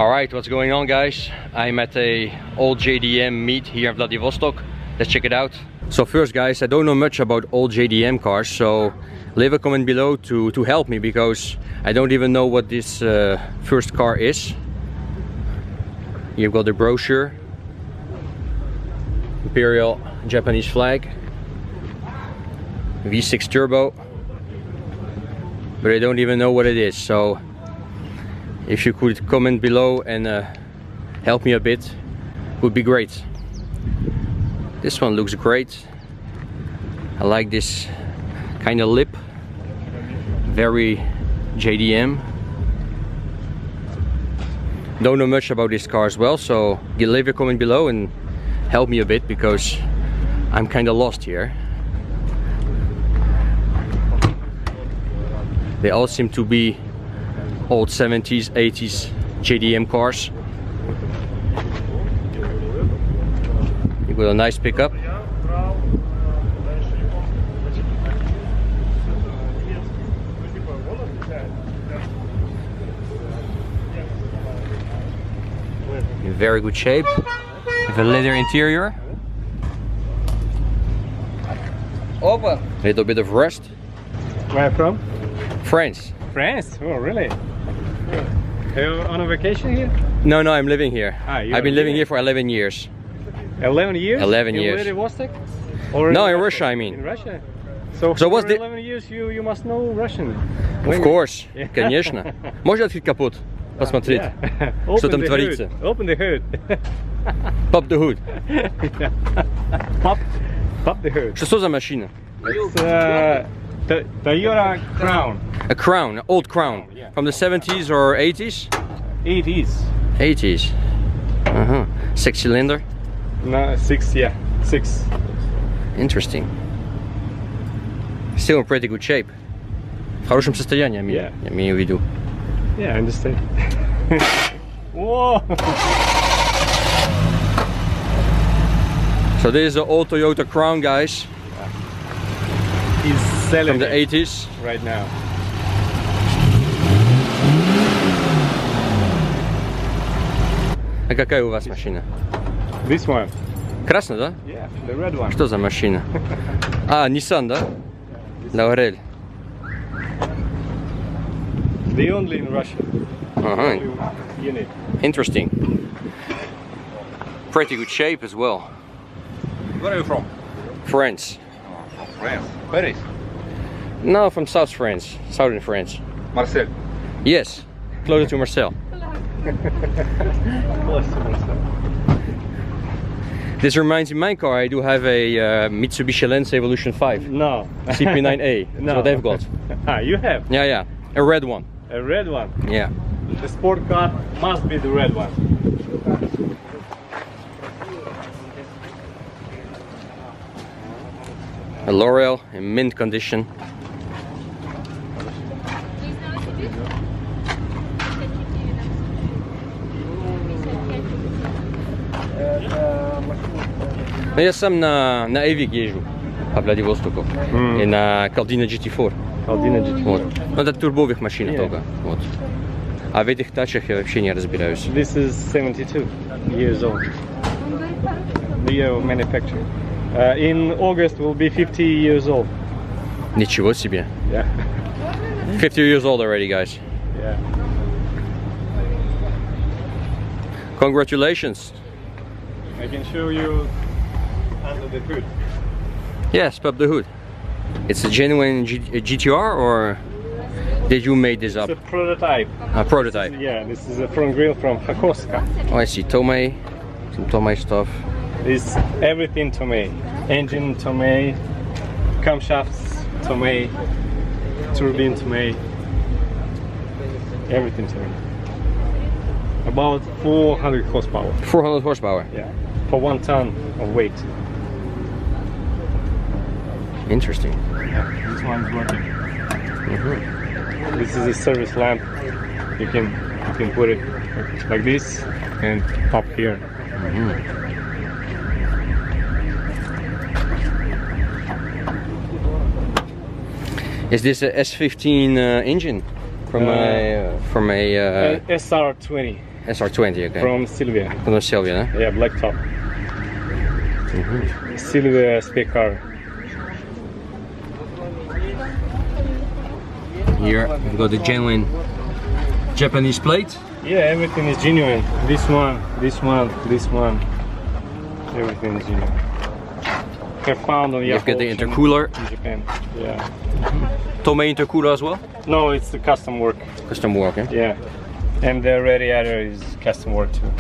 Alright, what's going on, guys? I'm at a old JDM meet here in Vladivostok. Let's check it out. So first, guys, I don't know much about old JDM cars, so leave a comment below to help me, because I don't even know what this first car is. You've got the brochure, Imperial Japanese flag, V6 turbo, but I don't even know what it is. So if you could comment below and help me a bit, would be great. This one looks great. I like this kind of lip, very JDM. Don't know much about this car as well, so leave a comment below and help me a bit, because I'm kind of lost here. They all seem to be old 70s, 80s JDM cars. You got a nice pickup. In very good shape, with a leather interior. A little bit of rust. Where from? France. France? Oh, really? Are you on a vacation here? No, I'm living here. I've been living here for 11 years. 11 years? 11 years. In Vladivostok? Or no, in Russia? Russia, I mean. In Russia? So what's the... 11 years you must know Russian. Of course, конечно. Можно открыть капот? Посмотреть, что там творится. Open the hood. Pop the hood. Pop the hood. Что за машина? It's Toyota Crown. A Crown, an old Crown. From the 70s or 80s? 80s. 80s. Six cylinder? No, six, yeah. Six. Interesting. Still in pretty good shape. В хорошем состоянии, я имею в виду. Yeah, I understand. Whoa! So this is the old Toyota Crown, guys. He's selling from the 80s. Right now. А какая у вас машина? This one. Красная, да? Yeah, the red one. Что за машина? А, Nissan, да? Laurel. The only in Russia. Unit. Interesting. Pretty good shape as well. Where are you from? France. Oh, France. Paris? No, from South France, southern France. Marseille? Yes, closer to Marseille. Close to Marseille. This reminds me, my car, I do have a Mitsubishi Lancer Evolution 5. No. CP9A, that's No. what I've got. Ah, you have? Yeah, a red one. A red one? Yeah. The sport car must be the red one. A L'Oreal in mint condition. No ja sam na Evic jeżdżu po Vladivostoku и на Caldina GT4. Caldina GT4. Вот. Ну это турбовых машин только. Вот. А в этих тачах я вообще не разбираюсь. This is 72 years old. The year of manufacture. In August will be 50 years old. Ничего себе. Yeah. 50 years old already, guys. Yeah. Congratulations. I can show you under the hood. Yes, pop the hood. It's a genuine GTR, or did you make this up? It's a prototype. A prototype. Yeah, this is a front grille from Hakoska. Oh, I see Tomei, some Tomei stuff. It's everything Tomei. Engine Tomei, camshafts Tomei, turbine Tomei, everything Tomei. About 400 horsepower. 400 horsepower. Yeah, for 1 ton of weight. Interesting. Yeah, this one's working. This is a service lamp. You can put it like this and pop here. Is this a S15 engine from a SR20? SR20, okay. From Sylvia. From the Sylvia, huh? Yeah, black top. Sylvia spec car. Here we've got the genuine Japanese plate. Yeah, everything is genuine. This one, this one, this one. Everything is genuine. I found on You've got the intercooler. in Japan. Yeah. Tomei intercooler as well? No, it's the custom work. Custom work, eh? Yeah. And the radiator is custom work too.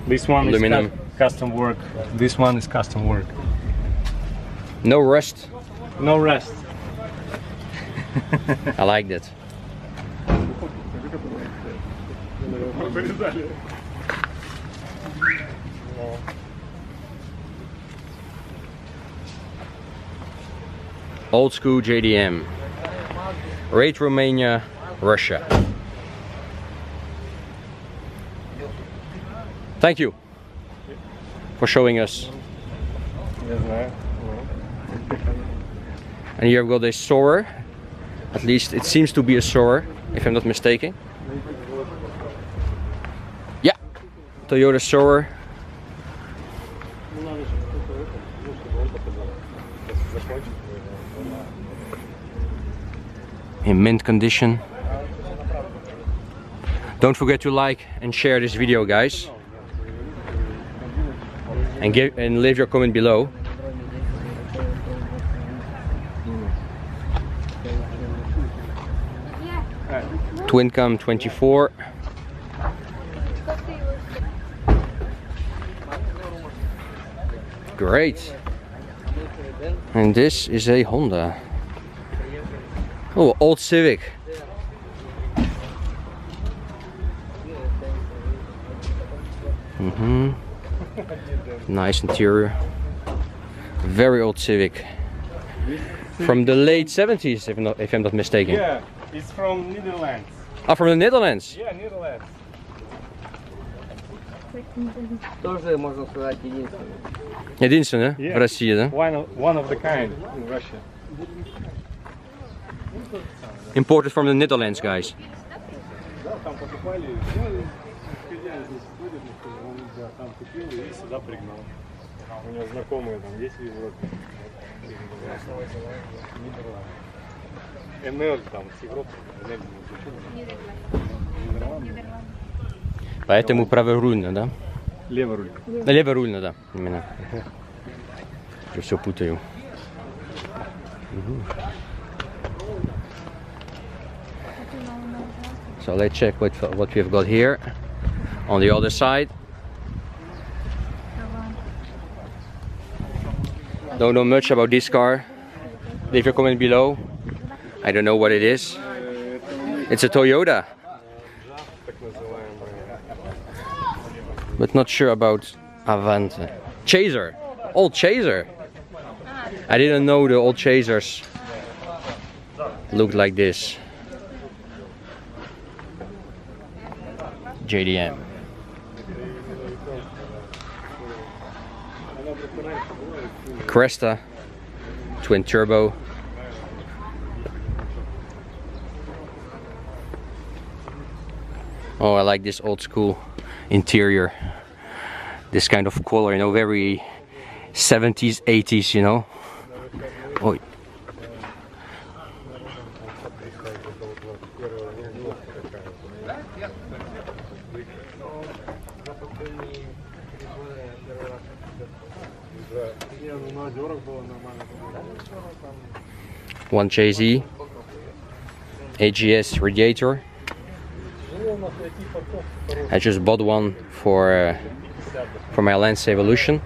This one Aluminum. is custom work. This one is custom work. No rust. No rest. I like that. Old school JDM. Raid Romania, Russia. Thank you for showing us. And here I've got a Soarer. At least it seems to be a Soarer, if I'm not mistaken. Yeah, Toyota Soarer. In mint condition. Don't forget to like and share this video, guys. And leave your comment below. Twin cam 24. Great. And this is a Honda. Oh, old Civic. Nice interior. Very old Civic. From the late 70s, if I'm not mistaken. Yeah, it's from Netherlands. Ah, from the Netherlands? Yeah, Netherlands. Тоже можно сказать единственный. Единственное, Yeah. в России, да? One of the kind in Russia. Imported from the Netherlands, guys. Там покупали, хозяин здесь ходит, он там купил и сюда пригнал. У него знакомые там есть в Европе. НР там с Европы. Поэтому праворульно, да? Левый руль. Леворульно, да, именно. Я все путаю. So let's check what we've got here on the other side. Don't know much about this car. Leave your comment below. I don't know what it is. It's a Toyota, but not sure about Avante. Chaser, old Chaser. I didn't know the old Chasers looked like this. JDM. Cresta, twin turbo. Oh, I like this old school interior. This kind of color, you know, very 70s, 80s, you know. Oh. One chassis, AGS radiator. I just bought one for my Lance Evolution.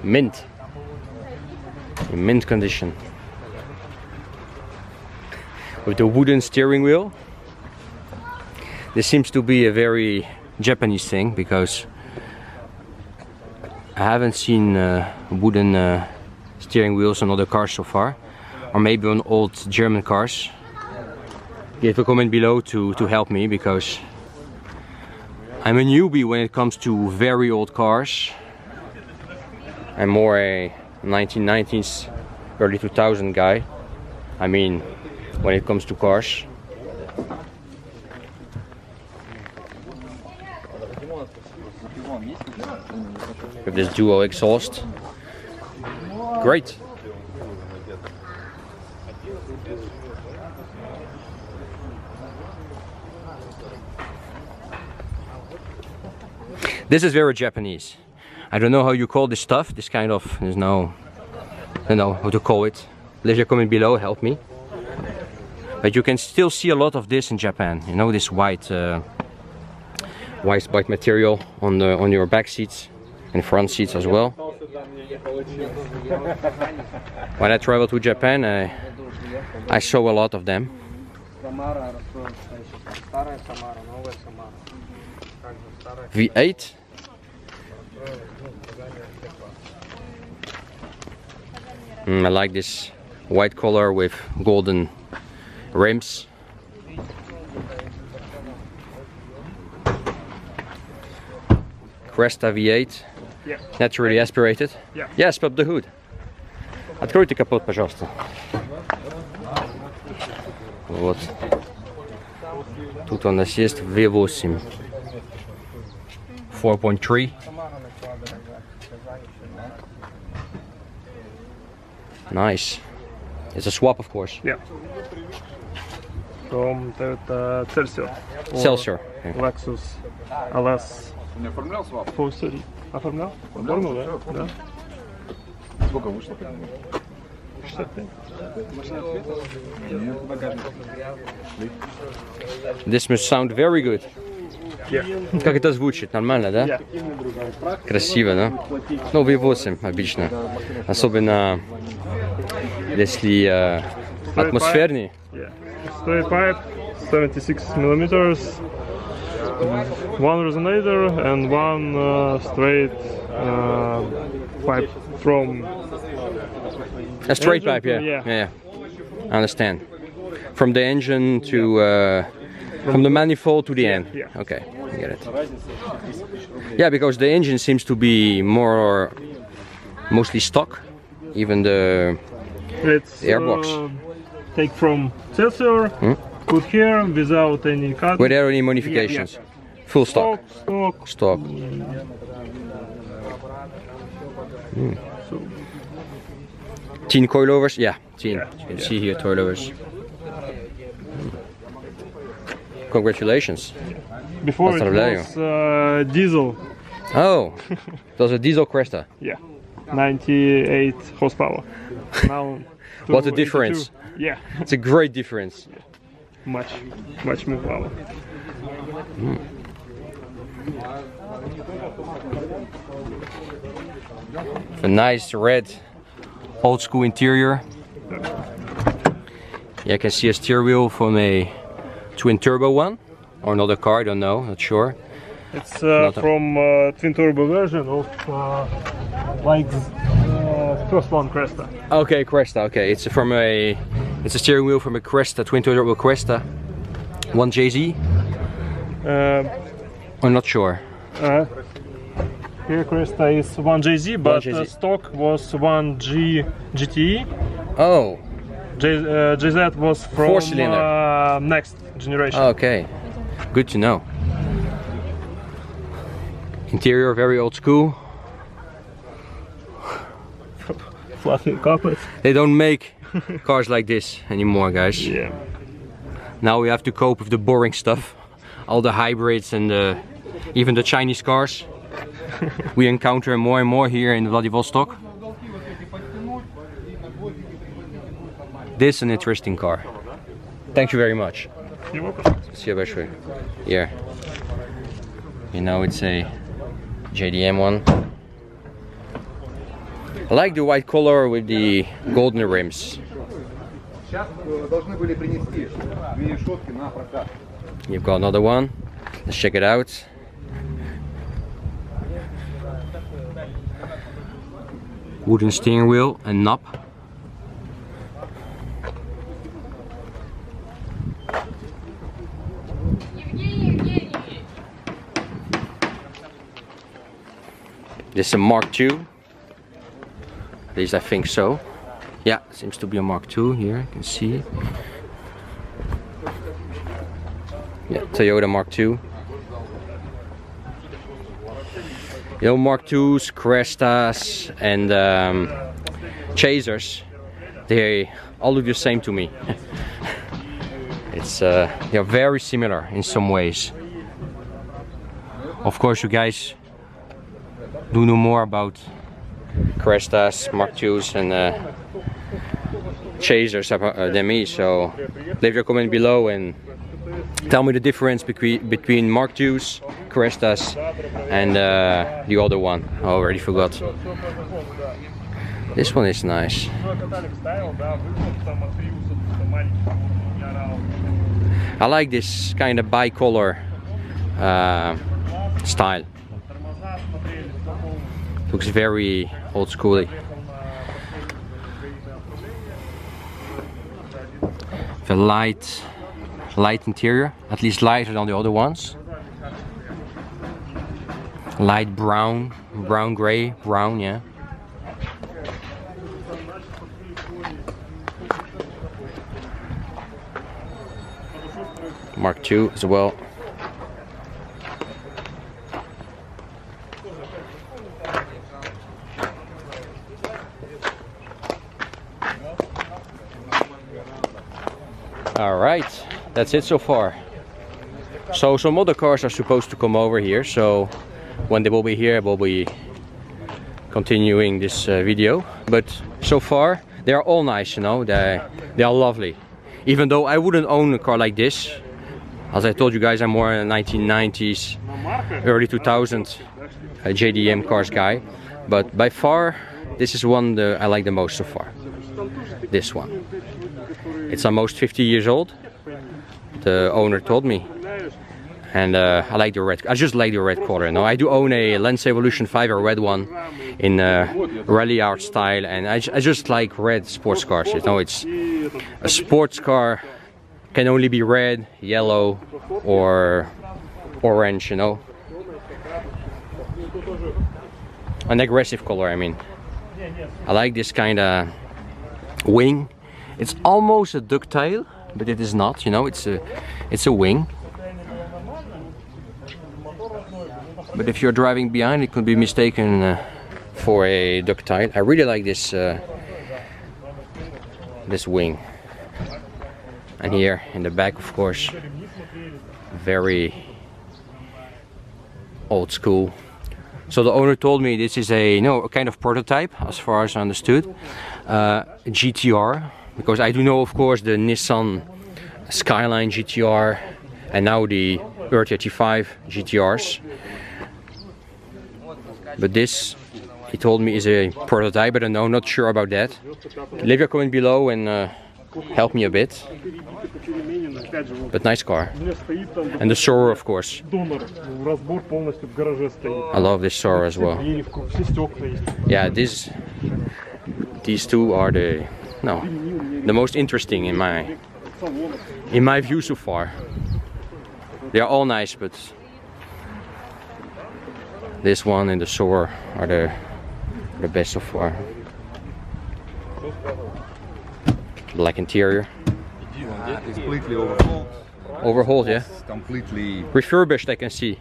Mint, in mint condition, with the wooden steering wheel. This seems to be a very Japanese thing, because I haven't seen wooden steering wheels on other cars so far, or maybe on old German cars. Leave a comment below to help me, because I'm a newbie when it comes to very old cars. I'm more a 1990s, early 2000 guy. I mean, when it comes to cars. With this dual exhaust. Great. This is very Japanese. I don't know how you call this stuff. This kind of, there's no, I don't know how to call it. Leave your comment below, help me. But you can still see a lot of this in Japan. You know, this white material on your back seats and front seats as well. When I travel to Japan, I saw a lot of them. V8. I like this white color with golden rims. Cresta V8. Yeah. Naturally aspirated. Yeah. Yes, pop the hood. Откройте капот, пожалуйста. Вот. Тут у нас есть V8. 4.3. Nice. It's a swap, of course. Yeah. From Toyota Celsior. Celsior. Yeah. Lexus LS Не оформлял свап? 430. Оформлял? Оформил, да? Да. Сколько вышло по нему? 65. Нет, багажник. This must sound very good. Yeah. Как это звучит? Нормально, да? Yeah. Красиво, да? Ну, V8 обычно. Особенно если атмосферный. Yeah. Straight pipe, 76 millimeters, one resonator and one straight pipe from A straight engine pipe, yeah. to- yeah. Yeah. I understand. From the engine to from the manifold to the end. Yeah. Okay, I get it. Yeah, because the engine seems to be more mostly stock. Even the It's airbox. Take from Celsior, put here without any cut. without any modifications. Full stock. Stock. Stock. So, Teen coilovers, yeah, teen. Yeah, You can yeah. see here coilovers. Congratulations. before it Поздравляю. was diesel. Oh, those are diesel Cresta. Yeah, 98 horsepower. Now What a 282. difference. Yeah, It's a great difference. much more power. A nice red old school interior. Yeah, I can see a steering wheel from a twin turbo one or another car, I don't know, not sure. It's Not a- from twin turbo version of like first one Cresta. Okay, Cresta, okay. It's a steering wheel from a Cresta, twin turbo Cresta 1JZ. I'm not sure. Here Cresta is 1JZ, but 1JZ. stock was 1G GTE. Oh, JZ was from Four-cylinder. next generation. okay. Good to know. Interior very old school. Fluffy carpet. They don't make cars like this anymore, guys. Yeah. Now we have to cope with the boring stuff. All the hybrids and even the Chinese cars. We encounter more and more here in Vladivostok. This is an interesting car. Thank you very much. You're welcome. Спасибо большое. Here. You know, it's a JDM one. I like the white color with the golden rims. Сейчас должны были принести 2 решетки на прокат. You've got another one. Let's check it out. Wooden steering wheel and knob. This is a Mark II. At least I think so. Yeah, seems to be a Mark II here, you can see. Yeah, Toyota Mark II. You know, Mark IIs, Crestas and Chasers, they all look the same to me. They are very similar in some ways. Of course, you guys do know more about Crestas, Mark IIs and Chasers than me, so leave your comment below and tell me the difference between Mark IIs, Crestas and the other one. I already forgot. This one is nice. I like this kind of bicolor style. Looks very old schooly. The light interior, at least lighter than the other ones. Light brown, gray, brown, yeah. Mark II as well. Alright, that's it so far. So some other cars are supposed to come over here, so when they will be here, we'll be continuing this video. But so far, they are all nice, you know, they are lovely. Even though I wouldn't own a car like this. As I told you guys, I'm more a 1990s, early 2000s JDM cars guy. But by far, this is one I like the most so far. This one. It's almost 50 years old, the owner told me. And I like the red. I just like the red color. You know, I do own a Lens Evolution 5, a red one, in rally art style, and I just like red sports cars. You know, it's a sports car can only be red, yellow, or orange. You know, an aggressive color. I mean, I like this kind of wing. It's almost a ducktail, but it is not. You know, it's a wing. But if you're driving behind, it could be mistaken for a ducktail. I really like this this wing. And here in the back, of course, very old school. So the owner told me this is a kind of prototype, as far as I understood, GTR. Because I do know, of course, the Nissan Skyline GTR and now the 3085 GTRs. But this, he told me, is a prototype. I don't know, not sure about that. Leave your comment below and help me a bit. But nice car. And the Sora, of course. I love this Sora as well. Yeah, these two are the most interesting in my view so far. They are all nice, but this one and the Sora are the best so far. Black interior. It's completely overhauled. Overhauled, yeah. It's completely refurbished, I can see.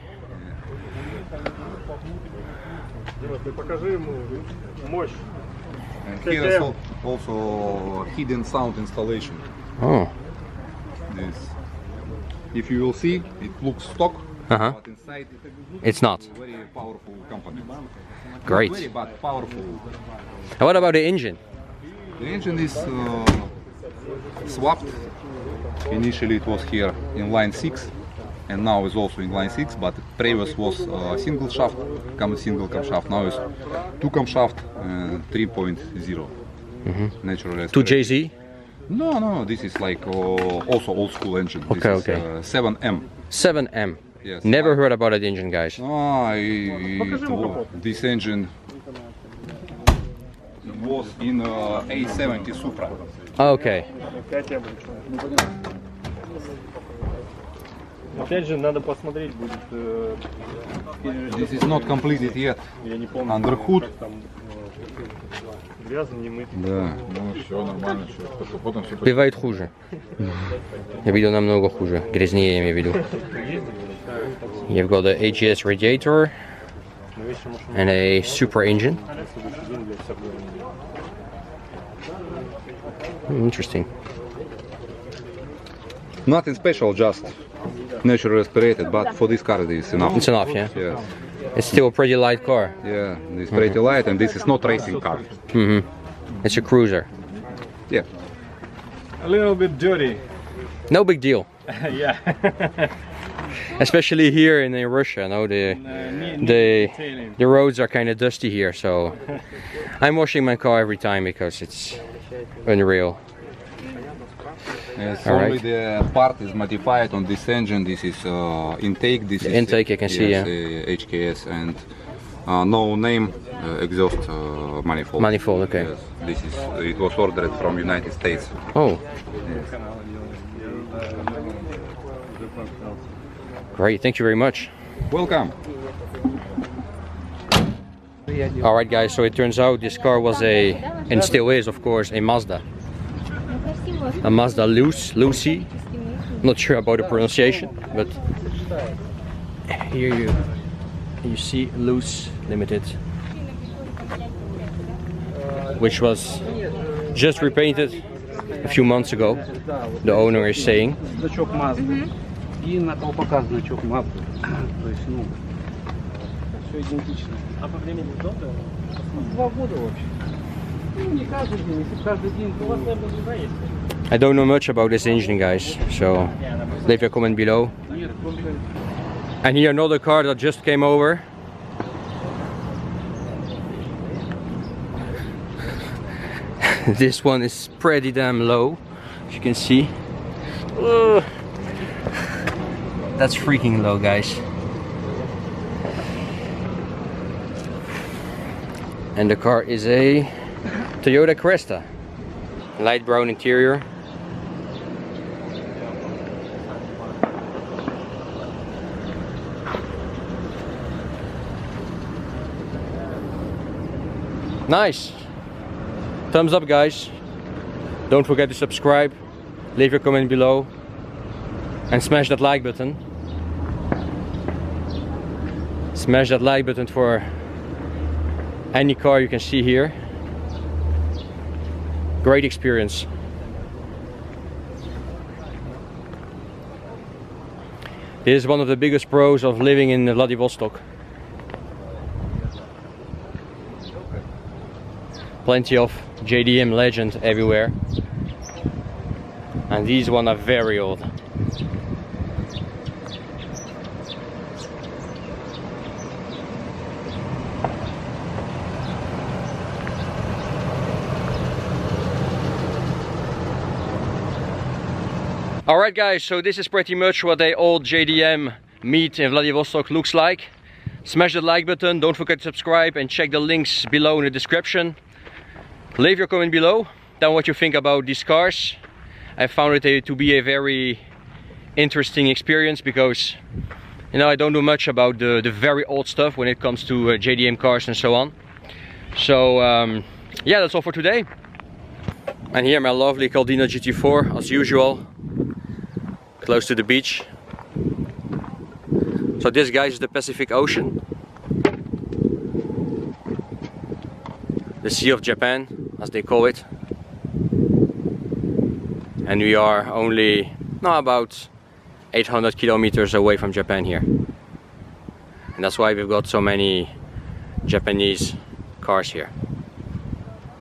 And here is also hidden sound installation. Oh. This, if you will see, it looks stock, but inside it's not. Very powerful company. Great. Not very, but powerful. And what about the engine? The engine is swapped. Initially it was here in line 6, and now it's also in line 6, but previous was single shaft, single camshaft. Now it's 2 camshaft and 3.0 natural respiration. 2JZ? No, this is like also old school engine. Okay, this is, 7M. 7M. Yes. Never heard about that engine, guys. This engine was in A70 Supra. Okay. Опять же, надо посмотреть будет. This is not completed yet. Under hood. грязно, не мыть. Да, ну все нормально, все. Потом все Бывает хуже. Я видел намного хуже. Грязнее, я имею в виду. You've got the AGS radiator and a super engine. Interesting. Nothing special, just naturally aspirated, but for this car it is enough. It's enough, yeah? Yes. It's still a pretty light car. Yeah, it's pretty light, and this is not racing car. It's a cruiser. Yeah. A little bit dirty. No big deal. Yeah. Especially here in Russia, no, the roads are kind of dusty here, so I'm washing my car every time because it's unreal. Yes, All only right. the part is modified on this engine. This is intake. This is intake, I can see, yes, yeah. HKS and no name exhaust manifold. Manifold, okay. Yes, this is. It was ordered from United States. Oh. Great, thank you very much. Welcome. Alright guys, so it turns out this car was and still is of course, a Mazda. A Mazda Lucy. Not sure about the pronunciation, but here you see Luce Limited, which was just repainted a few months ago, the owner is saying. Значок Mazda. И на колпаках значок Mazda. То есть, ну, все идентично. А по времени долго? 2 года вообще. Ну, не каждый день, если каждый день, то у вас, наверное, другая есть. I don't know much about this engine, guys, so leave your comment below. And here another car that just came over. This one is pretty damn low, as you can see. Ugh. That's freaking low, guys. And the car is a Toyota Cresta. Light brown interior. Nice. Thumbs up, guys. Don't forget to subscribe, leave your comment below, and smash that like button. Smash that like button for any car you can see here. Great experience. This is one of the biggest pros of living in Vladivostok. Plenty of JDM legend everywhere, and these ones are very old. Alright guys, so this is pretty much what a old JDM meet in Vladivostok looks like. Smash the like button, don't forget to subscribe, and check the links below in the description. Leave your comment below, tell what you think about these cars. I found it to be a very interesting experience because, you know, I don't know much about the very old stuff when it comes to JDM cars and so on. So yeah, that's all for today. And here my lovely Caldina GT4 as usual, close to the beach. So this guy is the Pacific Ocean, the Sea of Japan as they call it, and we are only about 800 kilometers away from Japan here, and that's why we've got so many Japanese cars here.